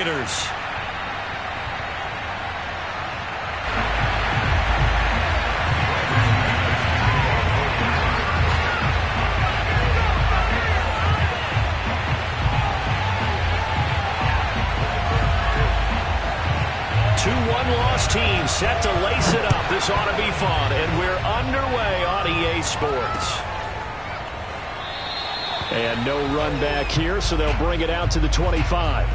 Raiders. Two one-loss teams set to lace it up. This ought to be fun, and we're underway on EA Sports. And no run back here, so they'll bring it out to the 25.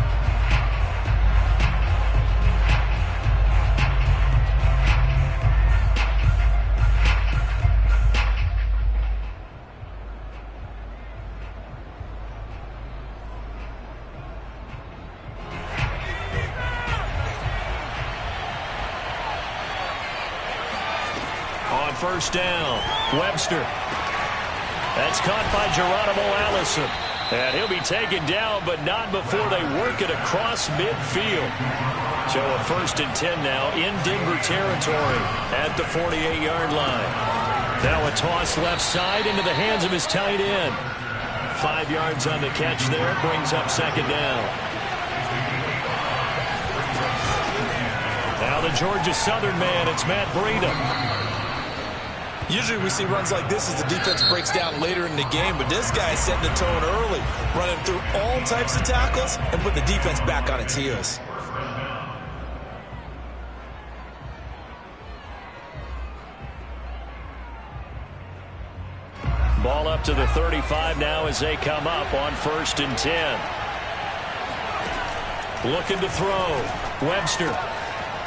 On first down, Webster. That's caught by Geronimo Allison. And he'll be taken down, but not before they work it across midfield. So a 1st and 10 now in Denver territory at the 48-yard line. Now a toss left side into the hands of his tight end. 5 yards on the catch there, brings up 2nd down. Now the Georgia Southern man, it's Matt Breida. Usually we see runs like this as the defense breaks down later in the game, but this guy is setting the tone early, running through all types of tackles and put the defense back on its heels. Ball up to the 35 now as they come up on 1st and 10. Looking to throw. Webster.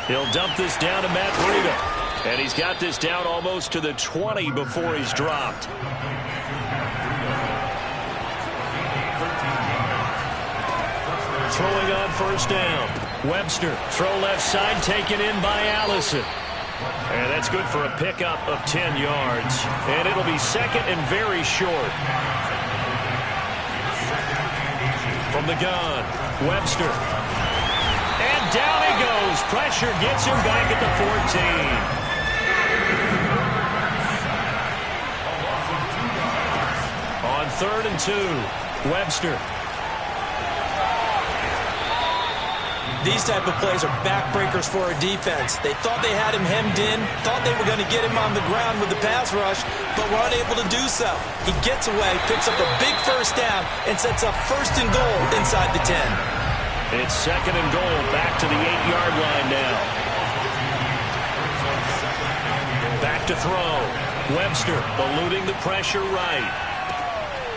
He'll dump this down to Matt Breida. And he's got this down almost to the 20 before he's dropped. Throwing on 1st down. Webster. Throw left side taken in by Allison. And that's good for a pickup of 10 yards. And it'll be 2nd and very short. From the gun, Webster. And down he goes. Pressure gets him back at the 14. On 3rd and 2, Webster. These type of plays are backbreakers for a defense. They thought they had him hemmed in, thought they were going to get him on the ground with the pass rush, but were unable to do so. He gets away, picks up a big 1st down, and sets up 1st and goal inside the 10. It's 2nd and goal, back to the 8-yard line now. Back to throw. Webster eluding the pressure right.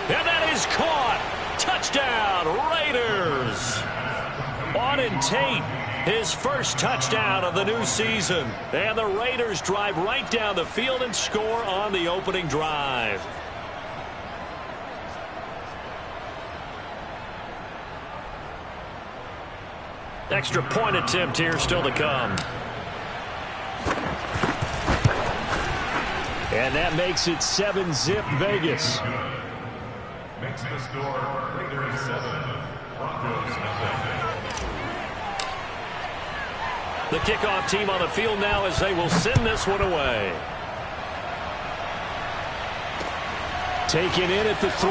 And that is caught. Touchdown, Raiders. Auden Tate, his first touchdown of the new season. And the Raiders drive right down the field and score on the opening drive. Extra point attempt here still to come. And that makes it 7-zip Vegas. Makes the score Raiders 7, Broncos 0. The kickoff team on the field now as they will send this one away. Taken in at the 3.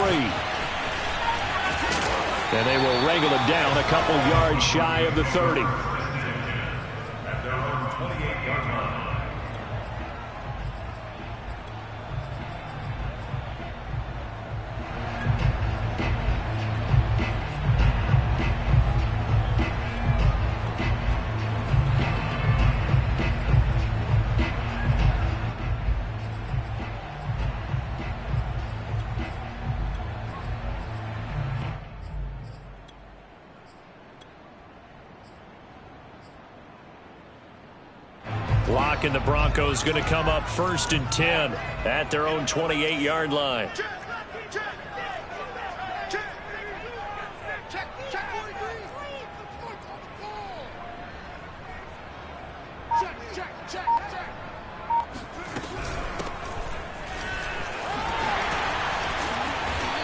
And they will wrangle it down a couple yards shy of the 30. At their own 28-yard line. Lock and the Broncos going to come up 1st and 10 at their own 28-yard line.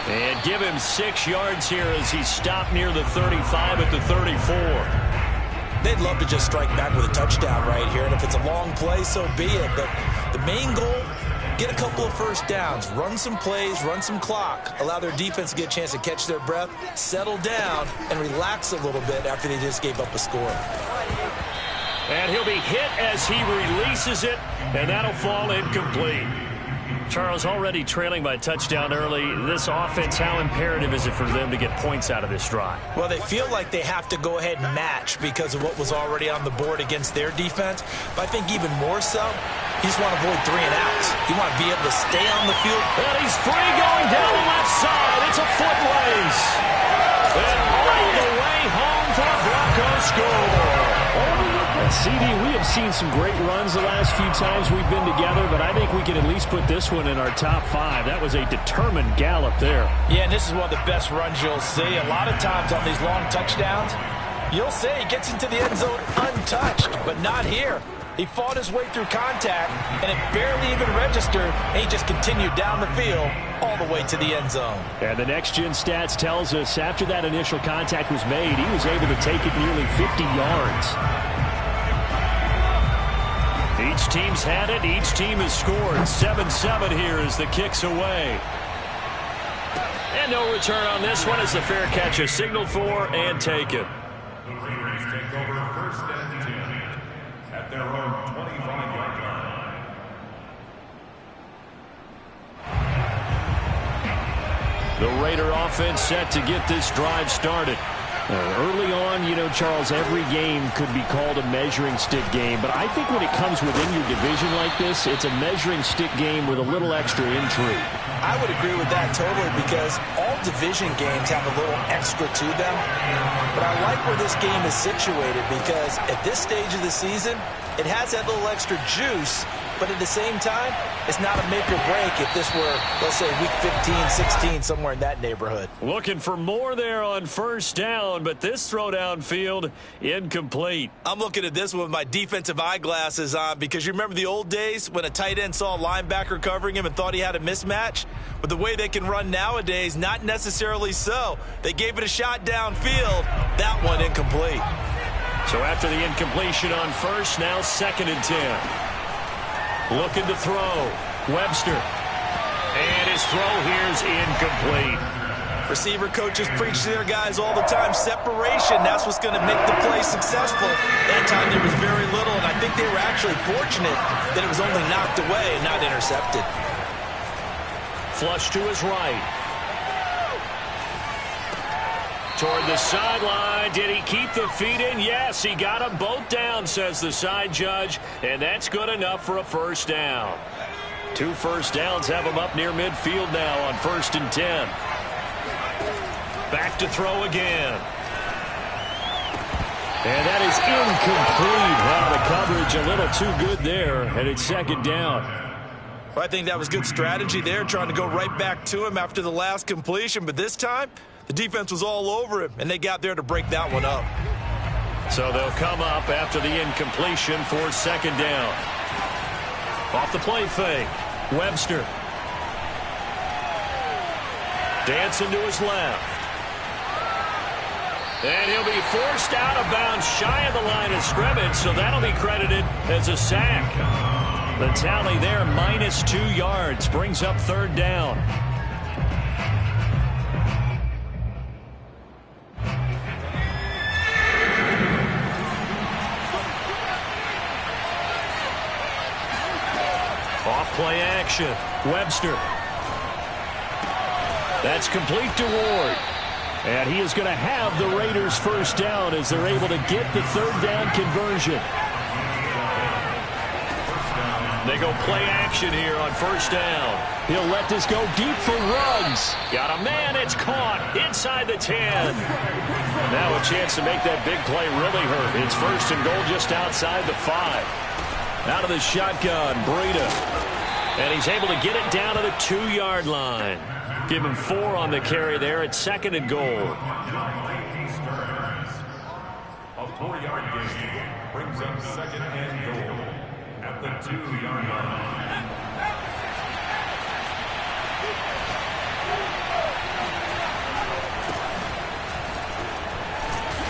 And give him 6 yards here as he stopped near the 35 at the 34. They'd love to just strike back with a touchdown right here, and if it's a long play, so be it. But the main goal, get a couple of first downs, run some plays, run some clock, allow their defense to get a chance to catch their breath, settle down, and relax a little bit after they just gave up a score. And he'll be hit as he releases it, and that'll fall incomplete. Charles, already trailing by a touchdown early. This offense, how imperative is it for them to get points out of this drive? Well, they feel like they have to go ahead and match because of what was already on the board against their defense. But I think even more so, you just want to avoid 3 and outs. You want to be able to stay on the field. And he's free going down the left side. It's a foot race. And all the way home for a Broncos score. CD, we have seen some great runs the last few times we've been together, but I think we can at least put this one in our top 5. That was a determined gallop there. Yeah, and this is one of the best runs you'll see. A lot of times on these long touchdowns, you'll see he gets into the end zone untouched, but not here. He fought his way through contact, and it barely even registered, and he just continued down the field all the way to the end zone. And the next-gen stats tells us after that initial contact was made, he was able to take it nearly 50 yards. Each team's had it. Each team has scored. 7-7 here as the kick's away. And no return on this one as the fair catch is signaled for and taken. The Raiders take over 1st and 10 at their own 25-yard line. The Raider offense set to get this drive started. Early on, you know, Charles, every game could be called a measuring stick game. But I think when it comes within your division like this, it's a measuring stick game with a little extra intrigue. I would agree with that totally because all division games have a little extra to them. But I like where this game is situated because at this stage of the season, it has that little extra juice. But at the same time, it's not a make or break if this were, let's say, week 15, 16, somewhere in that neighborhood. Looking for more there on 1st down, but this throw downfield incomplete. I'm looking at this one with my defensive eyeglasses on because you remember the old days when a tight end saw a linebacker covering him and thought he had a mismatch? But the way they can run nowadays, not necessarily so. They gave it a shot downfield. That one incomplete. So after the incompletion on 1st, now 2nd and 10. Looking to throw. Webster. And his throw here is incomplete. Receiver coaches preach to their guys all the time. Separation, that's what's going to make the play successful. That time there was very little, and I think they were actually fortunate that it was only knocked away and not intercepted. Flush to his right. Toward the sideline. Did he keep the feet in? Yes, he got them both down, says the side judge, and that's good enough for a 1st down. 2 first downs have him up near midfield now on 1st and 10. Back to throw again. And that is incomplete. Wow, the coverage a little too good there, and it's 2nd down. Well, I think that was good strategy there, trying to go right back to him after the last completion, but this time, the defense was all over him, and they got there to break that one up. So they'll come up after the incompletion for 2nd down. Off the play fake. Webster. Dancing to his left. And he'll be forced out of bounds shy of the line of scrimmage, so that'll be credited as a sack. The tally there, -2 yards, brings up 3rd down. Off-play action. Webster. That's complete to Ward. And he is going to have the Raiders' 1st down as they're able to get the 3rd down conversion. They go play action here on 1st down. He'll let this go deep for Ruggs. Got a man. It's caught inside the 10. Now a chance to make that big play really hurt. It's 1st and goal just outside the 5. Out of the shotgun, Breida. And he's able to get it down to the 2-yard line. Give him 4 on the carry there at 2nd and goal. A 4-yard gain brings up 2nd and goal at the 2-yard line.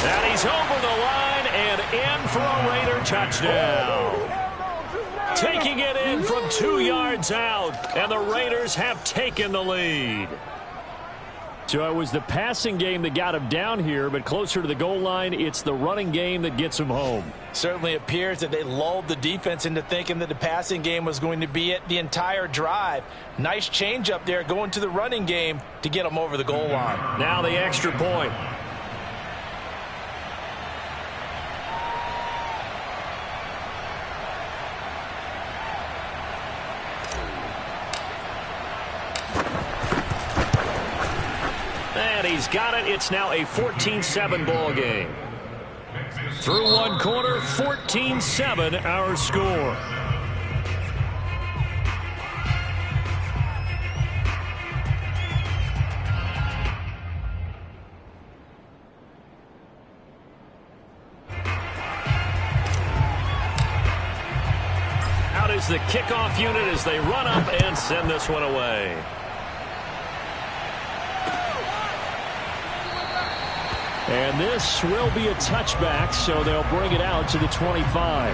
And he's over the line and in for a Raider touchdown. Taking it in from 2 yards out, and the Raiders have taken the lead. So it was the passing game that got him down here, but closer to the goal line, it's the running game that gets him home. Certainly appears that they lulled the defense into thinking that the passing game was going to be it the entire drive. Nice change up there going to the running game to get them over the goal line. Now the extra point. And he's got it. It's now a 14-7 ball game. Through one quarter, 14-7 our score. Out is the kickoff unit as they run up and send this one away. And this will be a touchback, so they'll bring it out to the 25.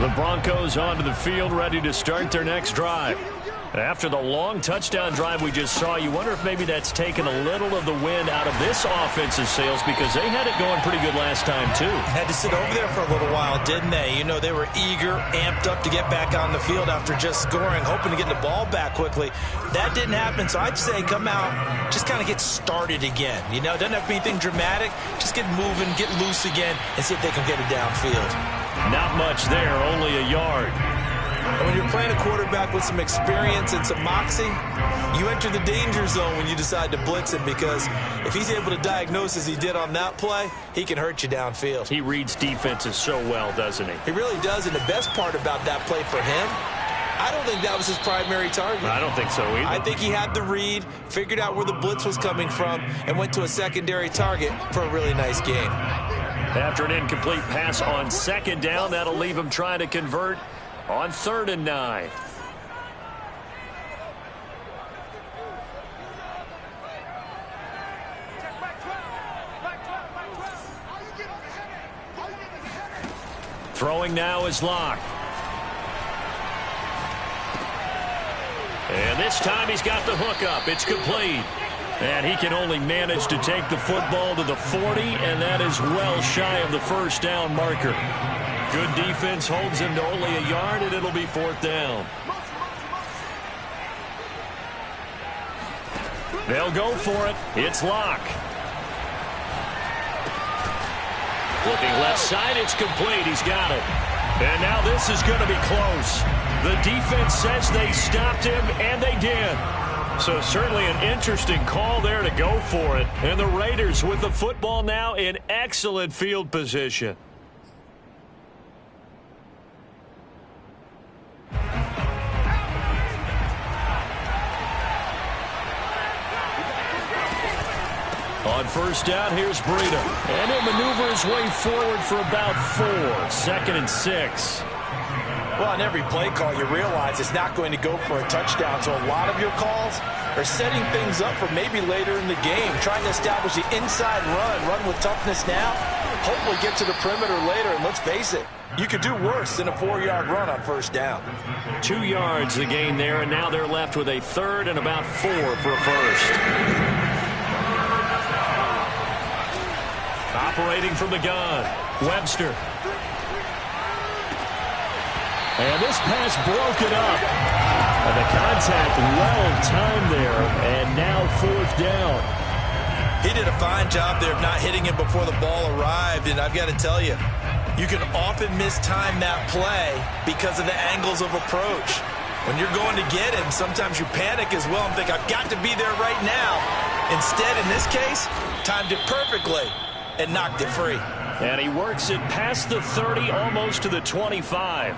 The Broncos onto the field, ready to start their next drive. After the long touchdown drive we just saw, you wonder if maybe that's taken a little of the wind out of this offensive sails, because they had it going pretty good last time, too. Had to sit over there for a little while, didn't they? You know, they were eager, amped up to get back on the field after just scoring, hoping to get the ball back quickly. That didn't happen, so I'd say come out, just kind of get started again. You know, doesn't have to be anything dramatic. Just get moving, get loose again, and see if they can get it downfield. Not much there, only a yard. And when you're playing a quarterback with some experience and some moxie, you enter the danger zone when you decide to blitz him, because if he's able to diagnose as he did on that play, he can hurt you downfield. He reads defenses so well, doesn't he? He really does, and the best part about that play for him, I don't think that was his primary target. I don't think so either. I think he had the read, figured out where the blitz was coming from, and went to a secondary target for a really nice game. After an incomplete pass on second down, that'll leave him trying to convert on 3rd and 9. Throwing now is Locke. And this time he's got the hook up. It's complete. And he can only manage to take the football to the 40, and that is well shy of the first down marker. Good defense holds him to only a yard, and it'll be 4th down. They'll go for it. It's Locke. Looking left side, it's complete. He's got it. And now this is going to be close. The defense says they stopped him, and they did. So certainly an interesting call there to go for it. And the Raiders with the football now in excellent field position. On first down, here's Breida. And he'll maneuver his way forward for about 4. 2nd and 6. Well, on every play call, you realize it's not going to go for a touchdown. So a lot of your calls are setting things up for maybe later in the game, trying to establish the inside run with toughness now, hopefully get to the perimeter later. And let's face it, you could do worse than a 4-yard run on first down. 2 yards the gain there, and now they're left with a 3rd and about 4 for a first. Operating from the gun, Webster. And this pass broken up. And the contact well timed there, and now 4th down. He did a fine job there of not hitting him before the ball arrived, and I've got to tell you, you can often mistime that play because of the angles of approach. When you're going to get him, sometimes you panic as well and think, I've got to be there right now. Instead, in this case, timed it perfectly and knocked it free. And he works it past the 30, almost to the 25.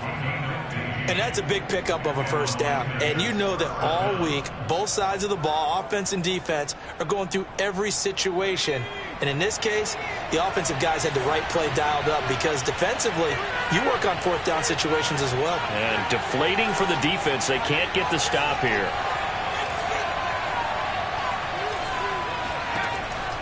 And that's a big pickup of a first down. And you know that all week, both sides of the ball, offense and defense, are going through every situation. And in this case, the offensive guys had the right play dialed up, because defensively, you work on 4th down situations as well. And deflating for the defense. They can't get the stop here.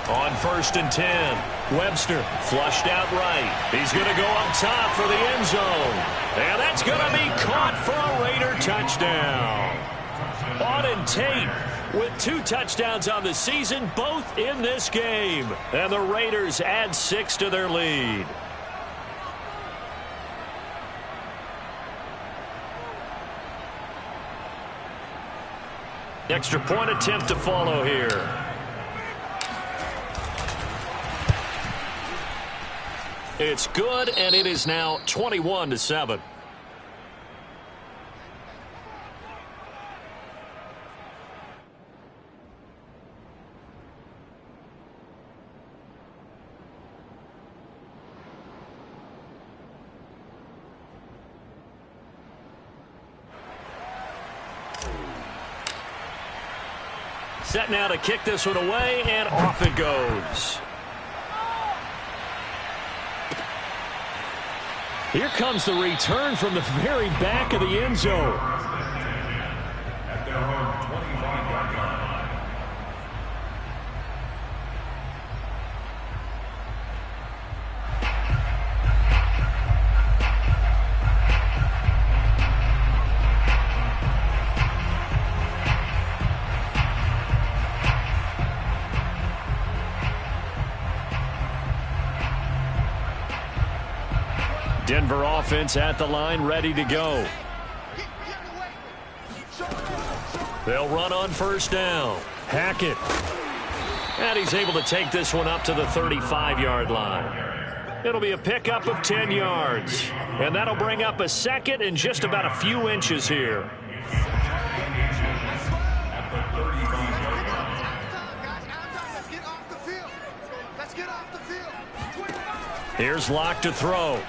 On 1st and 10, Webster flushed out right. He's going to go up top for the end zone. And that's going to be caught for a Raider touchdown. Auden Tate with 2 touchdowns on the season, both in this game. And the Raiders add 6 to their lead. Extra point attempt to follow here. It's good, and it is now 21-7. Set now to kick this one away, and off it goes. Here comes the return from the very back of the end zone. At their own 25-yard line. Denver offense at the line, ready to go. They'll run on 1st down. Hackett. And he's able to take this one up to the 35-yard line. It'll be a pickup of 10 yards. And that'll bring up a 2nd and just about a few inches here. Here's Locke to throw.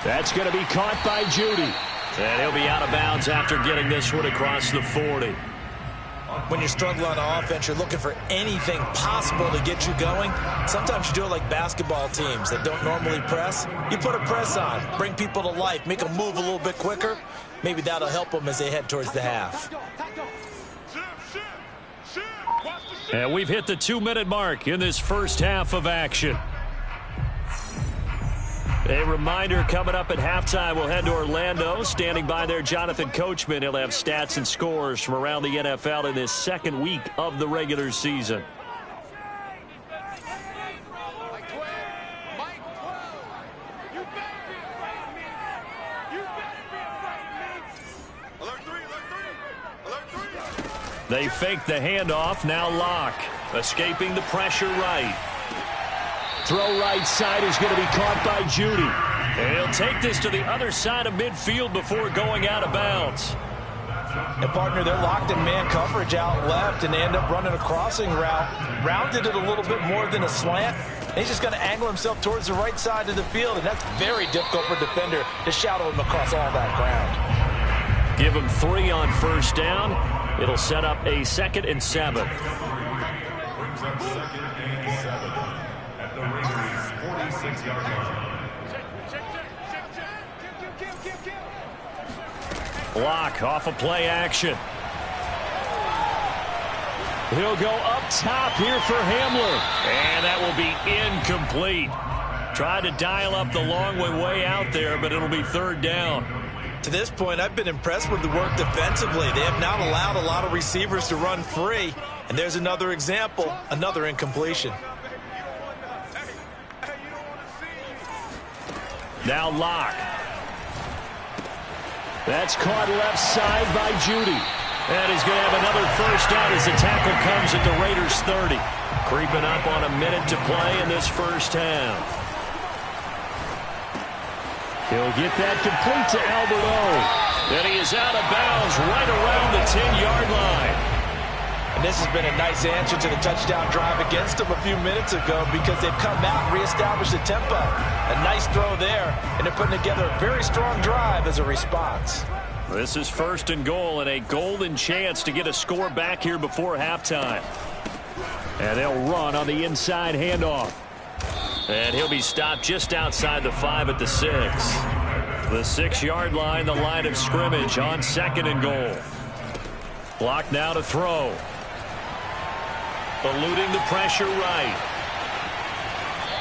That's going to be caught by Judy. And he'll be out of bounds after getting this one across the 40. When you're struggling on offense, you're looking for anything possible to get you going. Sometimes you do it like basketball teams that don't normally press. You put a press on, bring people to life, make them move a little bit quicker. Maybe that'll help them as they head towards the half. And we've hit the 2-minute mark in this first half of action. A reminder, coming up at halftime, we'll head to Orlando. Standing by there, Jonathan Coachman. He'll have stats and scores from around the NFL in this 2nd week of the regular season. They fake the handoff. Now Locke escaping the pressure right. Throw right side is going to be caught by Judy. And he'll take this to the other side of midfield before going out of bounds. And partner, they're locked in man coverage out left, and they end up running a crossing route. Rounded it a little bit more than a slant. And he's just going to angle himself towards the right side of the field, and that's very difficult for a defender to shadow him across all that ground. Give him 3 on 1st down. It'll set up a 2nd and 7. Brings up 2nd and 7 at the Raiders' 46-yard line. Block off of play action. He'll go up top here for Hamler. And that will be incomplete. Tried to dial up the long way out there, but it'll be 3rd down. To this point, I've been impressed with the work defensively. They have not allowed a lot of receivers to run free. And there's another example, another incompletion. Now Locke. That's caught left side by Judy. And he's going to have another 1st down as the tackle comes at the Raiders' 30. Creeping up on a minute to play in this first half. He'll get that complete to Albert O. And he is out of bounds right around the 10-yard line. And this has been a nice answer to the touchdown drive against them a few minutes ago because they've come out and reestablished the tempo. A nice throw there, and they're putting together a very strong drive as a response. This is 1st and goal and a golden chance to get a score back here before halftime. And they'll run on the inside handoff. And he'll be stopped just outside the 5 at the 6. The 6-yard line, the line of scrimmage on 2nd and goal. Block now to throw. eluding the pressure right.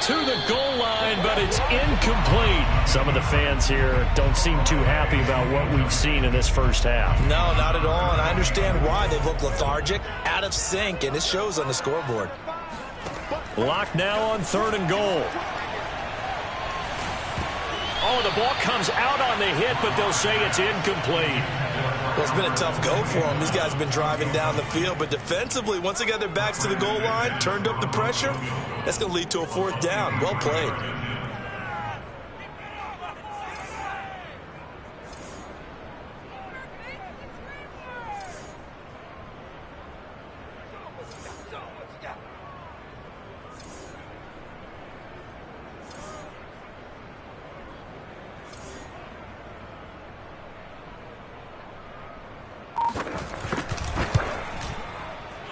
To the goal line, but it's incomplete. Some of the fans here don't seem too happy about what we've seen in this first half. No, not at all, and I understand why. They've looked lethargic, out of sync, and it shows on the scoreboard. Lock now on 3rd and goal. Oh, the ball comes out on the hit, but they'll say it's incomplete. Well, it's been a tough go for them. These guys have been driving down the field, but defensively, once they got their backs to the goal line, turned up the pressure, that's going to lead to a 4th down. Well played.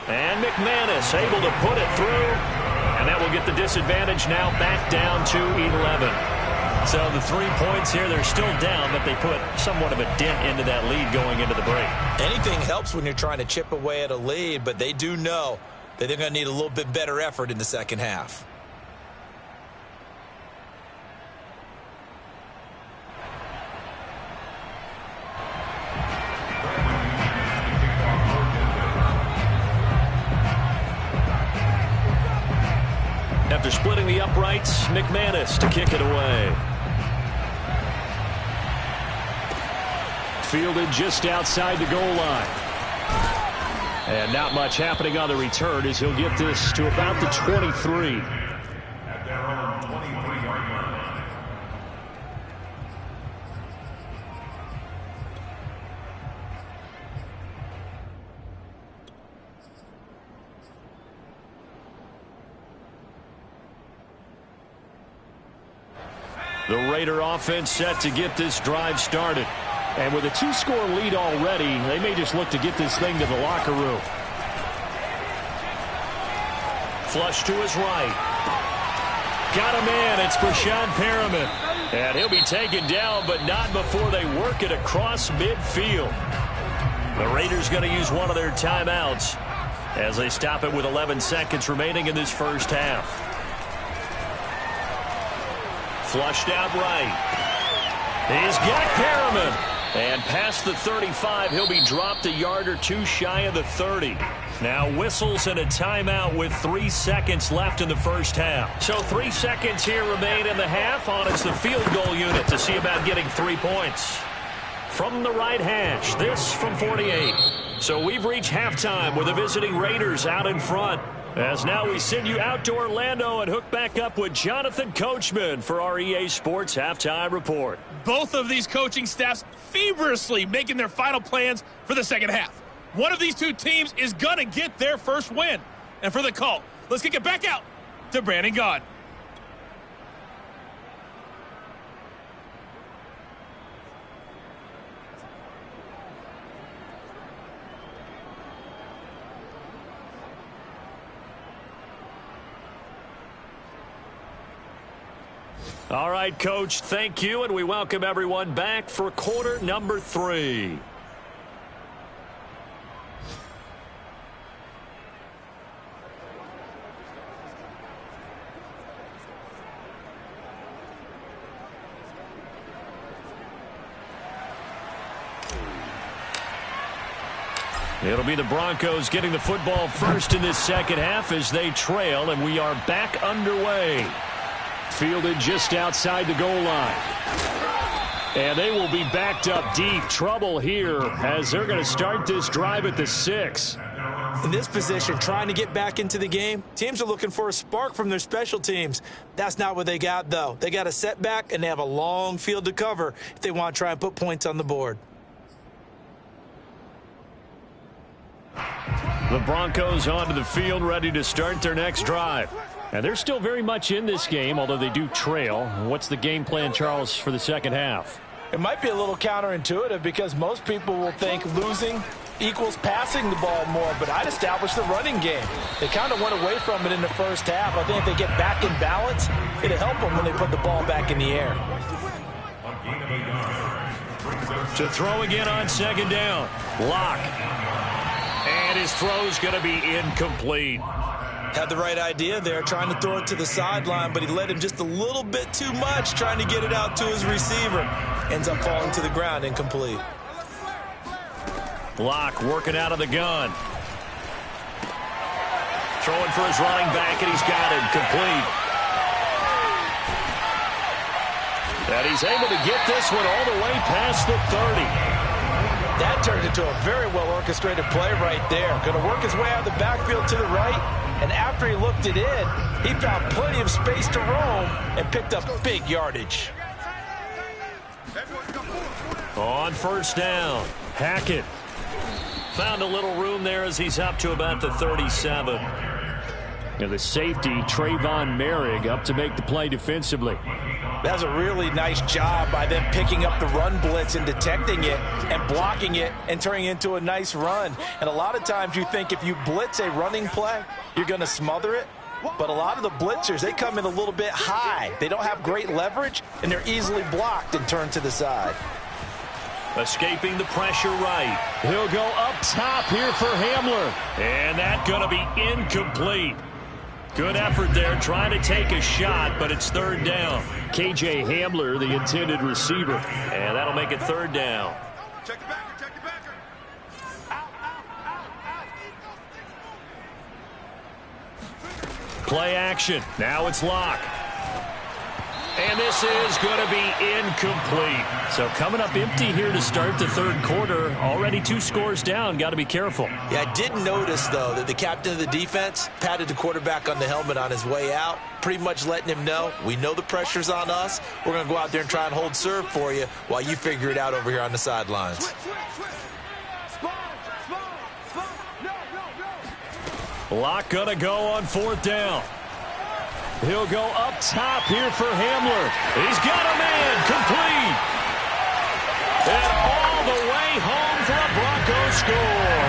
And McManus able to put it through. And that will get the disadvantage now back down to 11. So the 3 points here, they're still down, but they put somewhat of a dent into that lead going into the break. Anything helps when you're trying to chip away at a lead, but they do know that they're going to need a little bit better effort in the second half. After splitting the uprights, McManus to kick it away. Fielded just outside the goal line. And not much happening on the return as he'll get this to about the 23. At their own 23-yard line. The Raider offense set to get this drive started. And with a 2-score lead already, they may just look to get this thing to the locker room. Flush to his right. Got a man. It's Breshad Perriman. And he'll be taken down, but not before they work it across midfield. The Raiders going to use one of their timeouts as they stop it with 11 seconds remaining in this first half. Flushed out right. He's got Perriman. And past the 35, he'll be dropped a yard or two shy of the 30. Now whistles and a timeout with 3 seconds left in the first half. So 3 seconds here remain in the half. On it's the field goal unit to see about getting 3 points. From the right hash, this from 48. So we've reached halftime with the visiting Raiders out in front. As now we send you out to Orlando and hook back up with Jonathan Coachman for our EA Sports Halftime Report. Both of these coaching staffs feverishly making their final plans for the second half. One of these two teams is going to get their first win. And for the call, let's kick it back out to Brandon Gaudin. All right, Coach, thank you, and we welcome everyone back for quarter number 3. It'll be the Broncos getting the football first in this second half as they trail, and we are back underway. Fielded just outside the goal line. And they will be backed up deep. Trouble here as they're going to start this drive at the 6. In this position, trying to get back into the game, teams are looking for a spark from their special teams. That's not what they got, though. They got a setback, and they have a long field to cover if they want to try and put points on the board. The Broncos onto the field, ready to start their next drive. And they're still very much in this game, although they do trail. What's the game plan, Charles, for the second half? It might be a little counterintuitive because most people will think losing equals passing the ball more, but I'd establish the running game. They kind of went away from it in the first half. I think if they get back in balance, it'll help them when they put the ball back in the air. To throw again on second down. Lock. And his throw's going to be incomplete. Had the right idea there, trying to throw it to the sideline, but he led him just a little bit too much, trying to get it out to his receiver. Ends up falling to the ground, incomplete. Locke working out of the gun. Throwing for his running back, and he's got it complete. And he's able to get this one all the way past the 30. That turned into a very well-orchestrated play right there. Going to work his way out of the backfield to the right, and after he looked it in, he found plenty of space to roam and picked up big yardage. On first down, Hackett. Found a little room there as he's up to about the 37. And the safety, Trayvon Merrick, up to make the play defensively. That's a really nice job by them picking up the run blitz and detecting it and blocking it and turning it into a nice run. And a lot of times you think if you blitz a running play, you're going to smother it. But a lot of the blitzers, they come in a little bit high. They don't have great leverage, and they're easily blocked and turned to the side. Escaping the pressure right. He'll go up top here for Hamler. And that's going to be incomplete. Good effort there, trying to take a shot, but it's third down. KJ Hamler, the intended receiver. And that'll make it third down. Check the backer, check the backer. Play action. Now it's Locke. And this is going to be incomplete. So coming up empty here to start the third quarter. Already 2 scores down. Got to be careful. Yeah, I did notice, though, that the captain of the defense patted the quarterback on the helmet on his way out, pretty much letting him know, we know the pressure's on us. We're going to go out there and try and hold serve for you while you figure it out over here on the sidelines. Locke going to go on fourth down. He'll go up top here for Hamler. He's got a man complete. And all the way home for a Broncos score.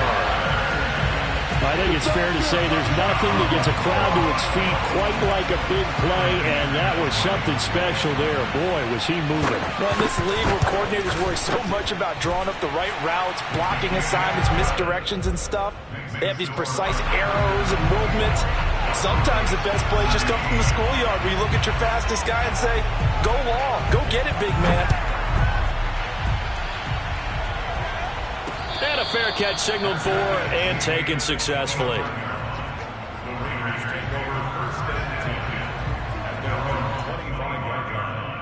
I think it's fair to say there's nothing that gets a crowd to its feet quite like a big play, and that was something special there. Boy, was he moving. Well, in this league where coordinators worry so much about drawing up the right routes, blocking assignments, misdirections and stuff, they have these precise arrows and movements. Sometimes the best plays just come from the schoolyard where you look at your fastest guy and say, go long, go get it, big man. And a fair catch signaled for and taken successfully. The Raiders take over first and 10 at their own 25-yard line.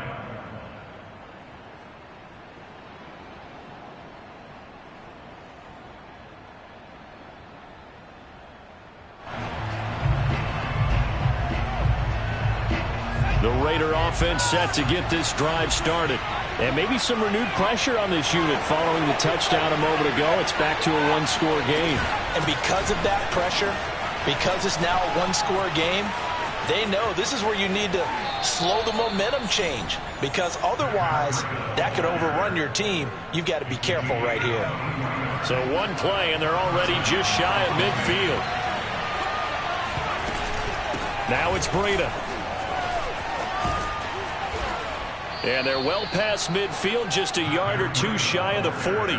The Raider offense set to get this drive started. And maybe some renewed pressure on this unit following the touchdown a moment ago. It's back to a 1-score game. And because of that pressure, because it's now a 1-score game, they know this is where you need to slow the momentum change, because otherwise that could overrun your team. You've got to be careful right here. So one play, and they're already just shy of midfield. Now it's Breida. And they're well past midfield, just a yard or 2 shy of the 40.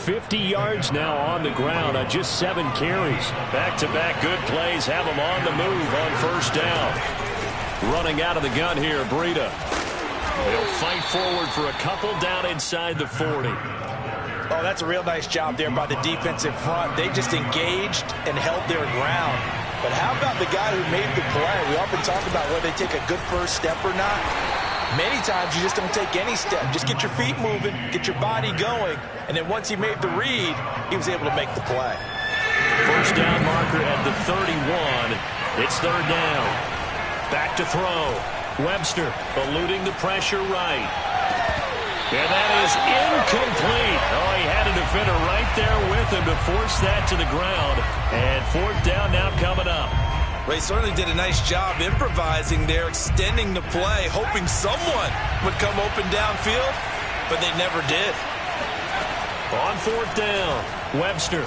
50 yards now on the ground on just 7 carries. Back-to-back good plays have them on the move on first down. Running out of the gun here, Breida. They'll fight forward for a couple down inside the 40. Oh, that's a real nice job there by the defensive front. They just engaged and held their ground. But how about the guy who made the play? We often talk about whether they take a good first step or not. Many times you just don't take any step. Just get your feet moving, get your body going, and then once he made the read, he was able to make the play. First down marker at the 31. It's third down. Back to throw. Webster eluding the pressure right. And that is incomplete. Oh, he had a defender right there with him to force that to the ground. And fourth down now coming up. They certainly did a nice job improvising there, extending the play, hoping someone would come open downfield, but they never did. On fourth down, Webster.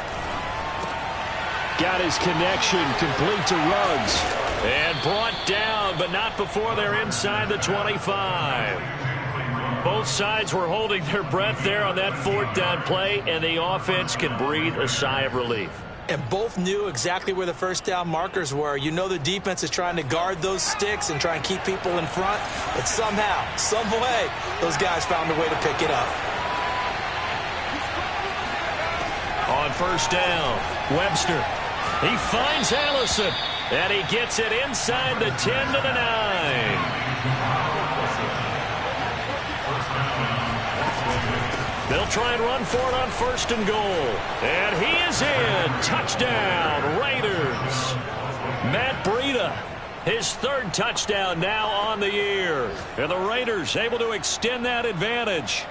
Got his connection complete to Ruggs. And brought down, but not before they're inside the 25. Both sides were holding their breath there on that fourth down play, and the offense can breathe a sigh of relief. And both knew exactly where the first down markers were. You know the defense is trying to guard those sticks and try and keep people in front. But somehow, some way, those guys found a way to pick it up. On first down, Webster. He finds Allison, and he gets it inside the 10 to the 9. They'll try and run for it on first and goal. And he is in. Touchdown, Raiders. Matt Breida, his third touchdown now on the year. And the Raiders able to extend that advantage.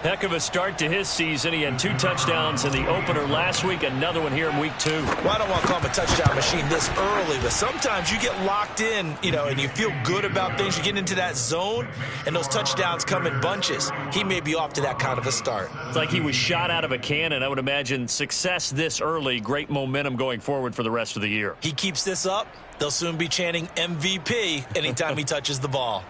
Heck of a start to his season. He had 2 touchdowns in the opener last week, another one here in week 2. Well, I don't want to call him a touchdown machine this early, but sometimes you get locked in, and you feel good about things. You get into that zone, and those touchdowns come in bunches. He may be off to that kind of a start. It's like he was shot out of a cannon. I would imagine success this early, great momentum going forward for the rest of the year. He keeps this up, they'll soon be chanting MVP anytime he touches the ball.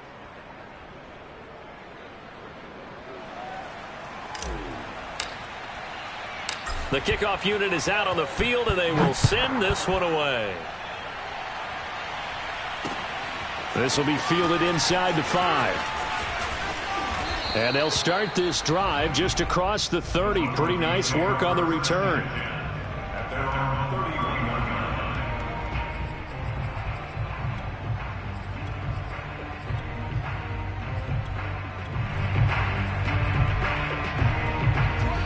The kickoff unit is out on the field, and they will send this one away. This will be fielded inside the 5. And they'll start this drive just across the 30. Pretty nice work on the return.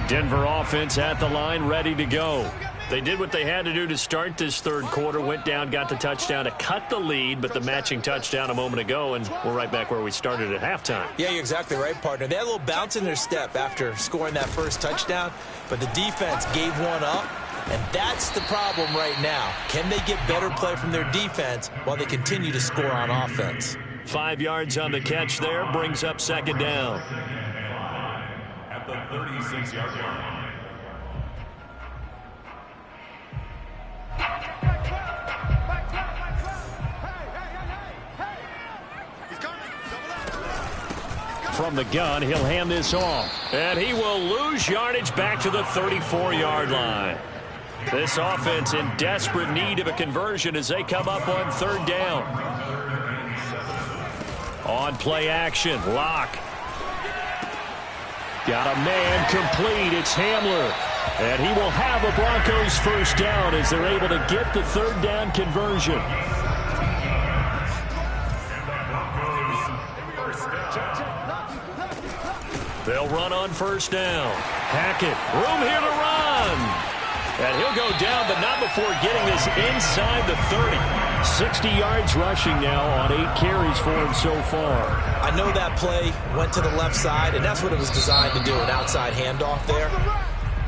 Denver offense at the line, ready to go. They did what they had to do to start this third quarter, went down, got the touchdown to cut the lead, but the matching touchdown a moment ago, and we're right back where we started at halftime. Yeah, you're exactly right, partner. They had a little bounce in their step after scoring that first touchdown, but the defense gave one up, and that's the problem right now. Can they get better play from their defense while they continue to score on offense? 5 yards on the catch there, brings up second down. At the 36-yard line. From the gun, he'll hand this off. And he will lose yardage back to the 34-yard line. This offense in desperate need of a conversion as they come up on third down. On play action, Locke. Got a man complete. It's Hamler. And he will have a Broncos first down as they're able to get the third down conversion. They'll run on first down. Hackett, room here to run. And he'll go down, but not before getting this inside the 30. 60 yards rushing now on 8 carries for him so far. I know that play went to the left side, and that's what it was designed to do, an outside handoff there.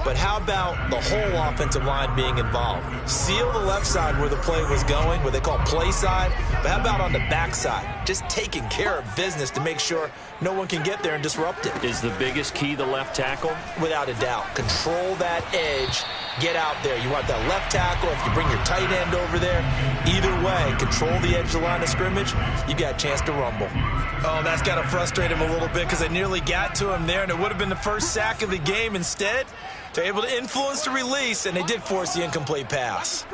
But how about the whole offensive line being involved? Seal the left side where the play was going, what they call play side. But how about on the back side? Just taking care of business to make sure no one can get there and disrupt it. Is the biggest key the left tackle? Without a doubt. Control that edge. Get out there. You want that left tackle. If you bring your tight end over there, either way, control the edge of the line of scrimmage, you got a chance to rumble. Oh, that's got to frustrate him a little bit because they nearly got to him there, and it would have been the first sack of the game. Instead, they're able to influence the release, and they did force the incomplete pass.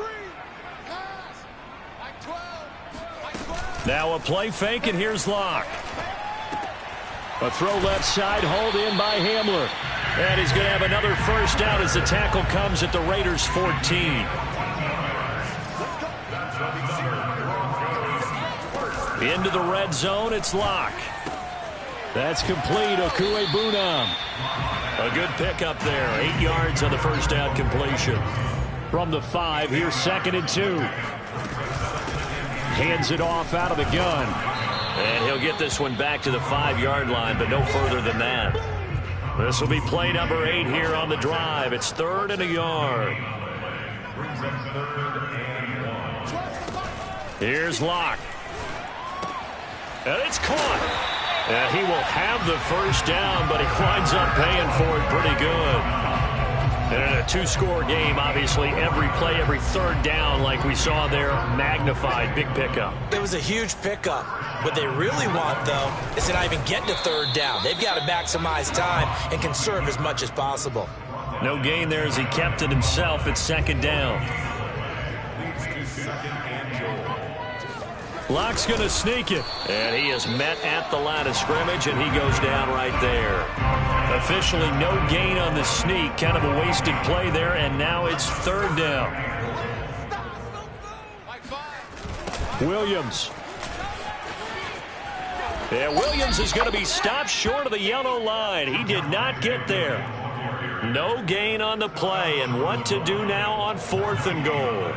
Now a play fake, and here's Locke. A throw left side, hauled in by Hamler. And he's going to have another first down as the tackle comes at the Raiders' 14. Into the red zone, it's Locke. That's complete, Okuegbunam. A good pickup there, 8 yards on the first down completion. From the 5, here's 2nd and 2. Hands it off out of the gun. And he'll get this one back to the 5-yard line, but no further than that. This will be play number 8 here on the drive. It's 3rd and a yard. Here's Locke. And it's caught. And he will have the first down, but he winds up paying for it pretty good. And in a 2-score game, obviously, every play, every third down, like we saw there, magnified, big pickup. It was a huge pickup. What they really want, though, is to not even get to third down. They've got to maximize time and conserve as much as possible. No gain there as he kept it himself at second down. Leads to second and goal. Lock's going to sneak it. And he is met at the line of scrimmage, and he goes down right there. Officially no gain on the sneak. Kind of a wasted play there, and now it's third down. Williams. Yeah, Williams is going to be stopped short of the yellow line. He did not get there. No gain on the play, and what to do now on 4th and goal.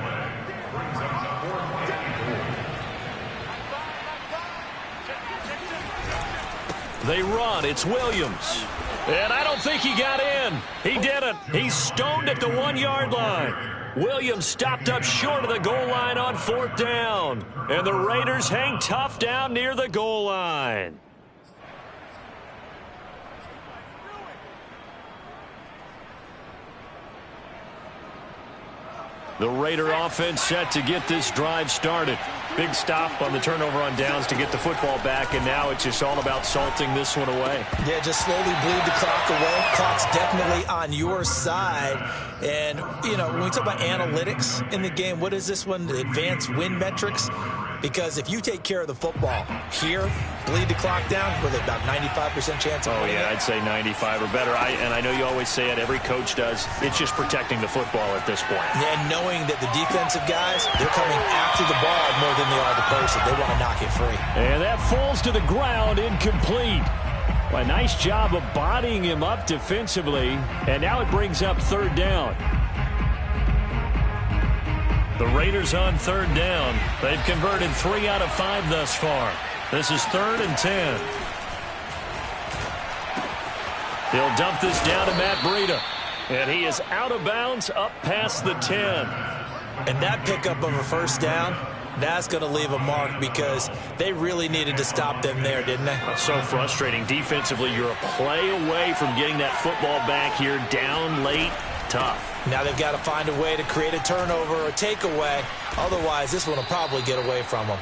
They run. It's Williams. And I don't think he got in. He didn't. He's stoned at the 1-yard line. Williams stopped up short of the goal line on 4th down. And the Raiders hang tough down near the goal line. The Raider offense set to get this drive started. Big stop on the turnover on downs to get the football back, and now it's just all about salting this one away. Yeah, just slowly bleed the clock away. Clock's definitely on your side. And, you know, when we talk about analytics in the game, what is this one? The advanced win metrics? Because if you take care of the football here, bleed the clock down, with about 95% chance of winning. Oh, yeah, I'd say 95 or better. And I know you always say it, every coach does. It's just protecting the football at this point. And knowing that the defensive guys, they're coming after the ball more than they are the person. They want to knock it free. And that falls to the ground, incomplete. Well, a nice job of bodying him up defensively. And now it brings up third down. The Raiders on third down. They've converted 3 out of 5 thus far. This is 3rd and 10. He'll dump this down to Matt Breida. And he is out of bounds up past the 10. And that pickup of a first down, that's going to leave a mark because they really needed to stop them there, didn't they? So frustrating. Defensively, you're a play away from getting that football back here. Down late, tough. Now they've got to find a way to create a turnover or a takeaway. Otherwise, this one will probably get away from them.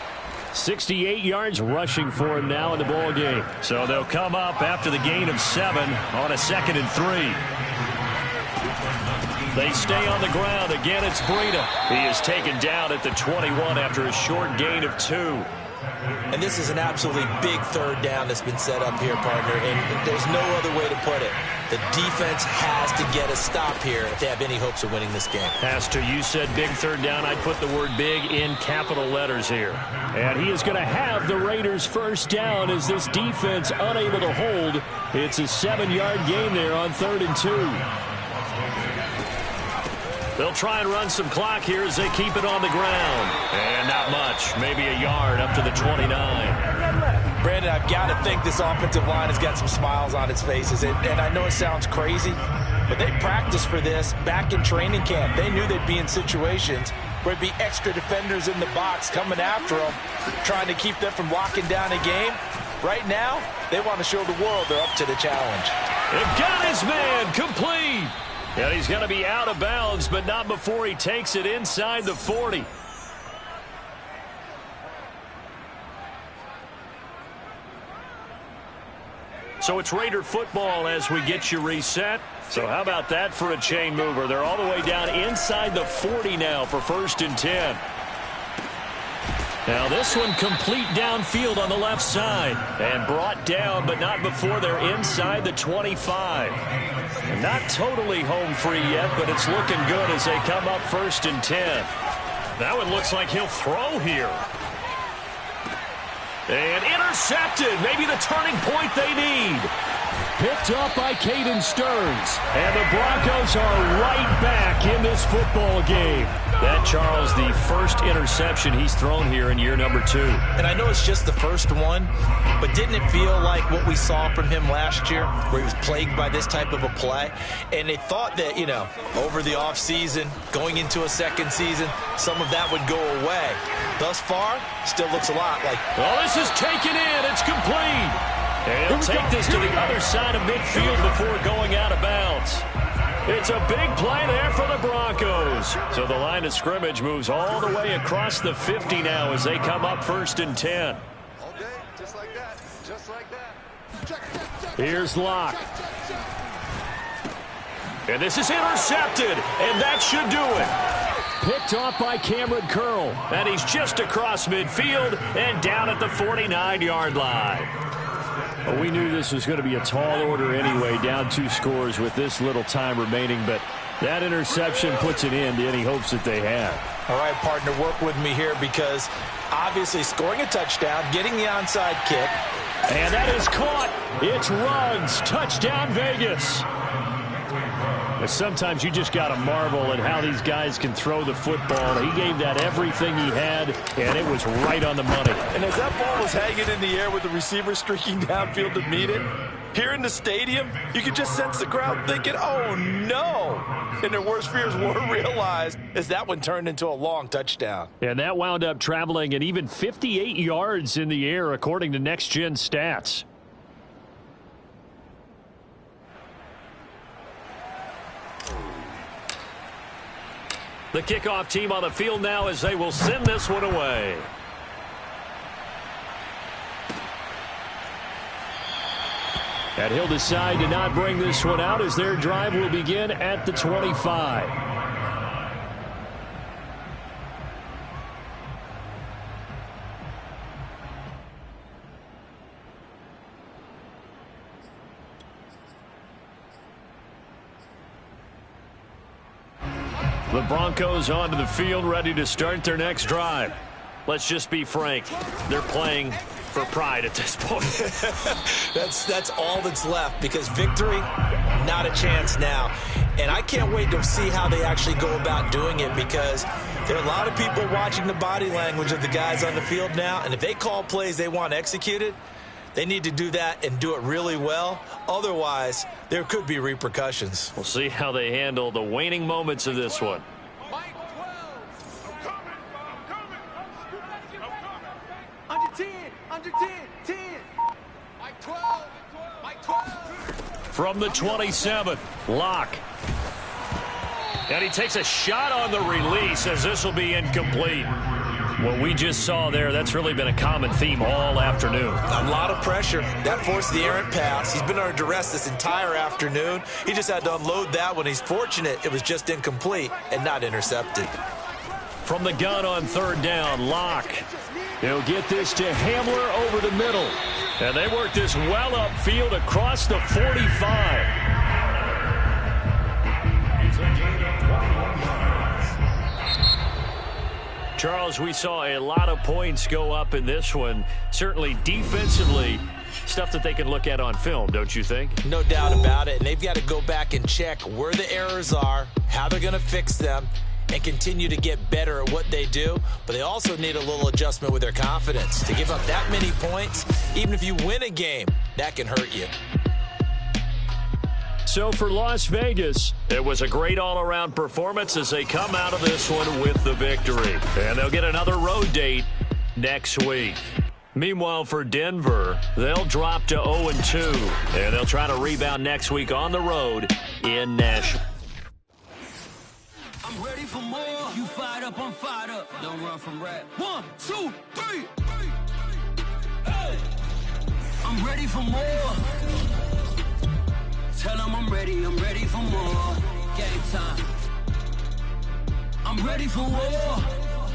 68 yards rushing for him now in the ball game. So they'll come up after the gain of 7 on a 2nd and 3. They stay on the ground. Again, it's Breida. He is taken down at the 21 after a short gain of 2. And this is an absolutely big third down that's been set up here, partner, and there's no other way to put it. The defense has to get a stop here if they have any hopes of winning this game. Pastor, you said big third down. I'd put the word big in capital letters here. And he is going to have the Raiders first down as this defense unable to hold. It's a 7-yard gain there on 3rd and 2. They'll try and run some clock here as they keep it on the ground. And not much, maybe a yard up to the 29. Brandon, I've got to think this offensive line has got some smiles on its faces. And I know it sounds crazy, but they practiced for this back in training camp. They knew they'd be in situations where it'd be extra defenders in the box coming after them, trying to keep them from locking down a game. Right now, they want to show the world they're up to the challenge. They've got his man complete. And he's going to be out of bounds, but not before he takes it inside the 40. So it's Raider football as we get you reset. So how about that for a chain mover? They're all the way down inside the 40 now for 1st and 10. Now this one complete downfield on the left side. And brought down, but not before they're inside the 25. And not totally home free yet, but it's looking good as they come up 1st and 10. That one looks like he'll throw here. And intercepted. Maybe the turning point they need. Picked up by Caden Stearns. And the Broncos are right back in this football game. That, Charles, the first interception he's thrown here in year number 2. And I know it's just the first one, but didn't it feel like what we saw from him last year, where he was plagued by this type of a play? And they thought that, you know, over the offseason, going into a second season, some of that would go away. Thus far, still looks a lot like... Oh, this is taken in. It's complete. And he'll take this to the other side of midfield before going out of bounds. It's a big play there for the Broncos. So the line of scrimmage moves all the way across the 50 now as they come up 1st and 10. All day, just like that, just like that. Here's Locke. And this is intercepted, and that should do it. Picked off by Cameron Curl, and he's just across midfield and down at the 49-yard line. Well, we knew this was going to be a tall order anyway, down 2 scores with this little time remaining, but that interception puts an end to any hopes that they had. All right, partner, work with me here because obviously scoring a touchdown, getting the onside kick. And that is caught. It's Ruggs. Touchdown, Vegas. But sometimes you just got to marvel at how these guys can throw the football. He gave that everything he had, and it was right on the money. And as that ball was hanging in the air with the receiver streaking downfield to meet it, here in the stadium, you could just sense the crowd thinking, oh, no. And their worst fears were realized as that one turned into a long touchdown. And that wound up traveling at even 58 yards in the air, according to Next Gen Stats. The kickoff team on the field now as they will send this one away. And he'll decide to not bring this one out as their drive will begin at the 25. The Broncos onto the field, ready to start their next drive. Let's just be frank. They're playing for pride at this point. That's all that's left because victory, not a chance now. And I can't wait to see how they actually go about doing it because there are a lot of people watching the body language of the guys on the field now. And if they call plays they want executed, they need to do that and do it really well. Otherwise, there could be repercussions. We'll see how they handle the waning moments of this one. From the 27, Locke. And he takes a shot on the release as this will be incomplete. What we just saw there, that's really been a common theme all afternoon. A lot of pressure. That forced the errant pass. He's been under duress this entire afternoon. He just had to unload that one. He's fortunate it was just incomplete and not intercepted. From the gun on third down, Locke. He'll get this to Hamler over the middle. And they work this well upfield across the 45. Charles, we saw a lot of points go up in this one. Certainly defensively, stuff that they can look at on film, don't you think? No doubt about it. And they've got to go back and check where the errors are, how they're going to fix them, and continue to get better at what they do. But they also need a little adjustment with their confidence. To give up that many points, even if you win a game, that can hurt you. So for Las Vegas, it was a great all-around performance as they come out of this one with the victory. And they'll get another road date next week. Meanwhile, for Denver, they'll drop to 0-2, and they'll try to rebound next week on the road in Nashville. I'm ready for more. You fired up, I'm fired up. Don't run from rap. 1, 2, 3. Hey. I'm ready for more. Tell them I'm ready for more. Game time. I'm ready for war.